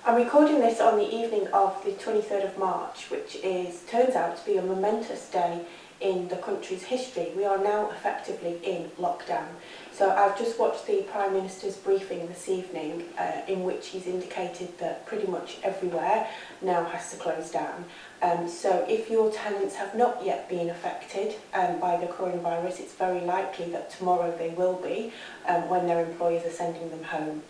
I'm recording this on the evening of the 23rd of March, which turns out to be a momentous day in the country's history. We are now effectively in lockdown. So I've just watched the Prime Minister's briefing this evening in which he's indicated that pretty much everywhere now has to close down. So if your tenants have not yet been affected by the coronavirus, it's very likely that tomorrow they will be when their employers are sending them home.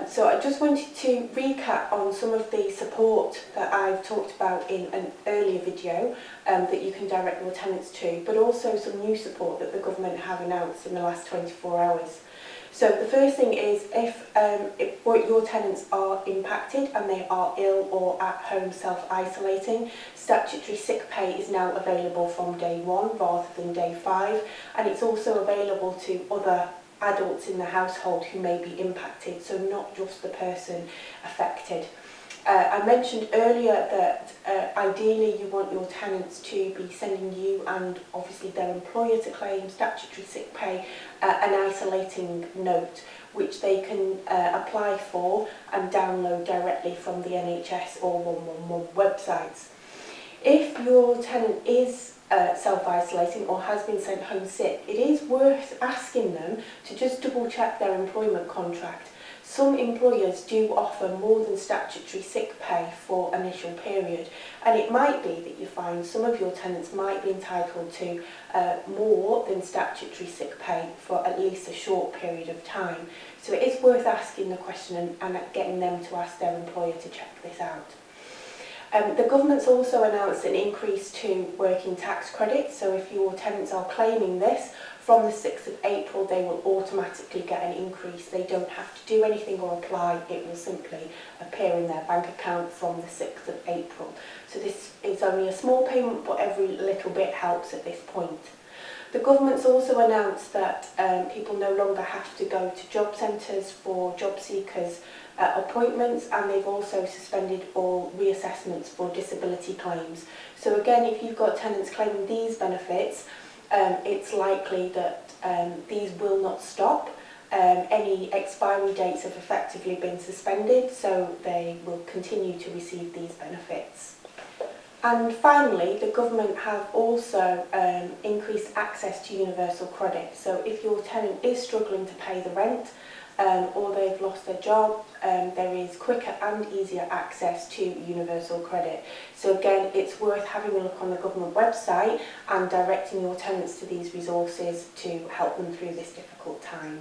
So I just wanted to recap on some of the support that I've talked about in an earlier video that you can direct your tenants to, but also some new support that the government have announced in the last 24 hours. So the first thing is if your tenants are impacted and they are ill or at home self-isolating, statutory sick pay is now available from day 1 rather than day 5, and it's also available to other adults in the household who may be impacted, so not just the person affected. I mentioned earlier that ideally you want your tenants to be sending you and obviously their employer to claim statutory sick pay an isolating note which they can apply for and download directly from the NHS or 111 websites. If your tenant is self-isolating or has been sent home sick, it is worth asking them to just double check their employment contract. Some employers do offer more than statutory sick pay for an initial period, and it might be that you find some of your tenants might be entitled to more than statutory sick pay for at least a short period of time. So it is worth asking the question and getting them to ask their employer to check this out. The government's also announced an increase to working tax credit, so if your tenants are claiming this, from the 6th of April they will automatically get an increase. They don't have to do anything or apply, it will simply appear in their bank account from the 6th of April. So this is only a small payment, but every little bit helps at this point. The government's also announced that people no longer have to go to job centres for job seekers appointments, and they've also suspended all reassessments for disability claims. So again, if you've got tenants claiming these benefits, it's likely that these will not stop. Any expiry dates have effectively been suspended, so they will continue to receive these benefits. And finally, the government have also increased access to universal credit. So if your tenant is struggling to pay the rent or they've lost their job, there is quicker and easier access to universal credit. So again, it's worth having a look on the government website and directing your tenants to these resources to help them through this difficult time.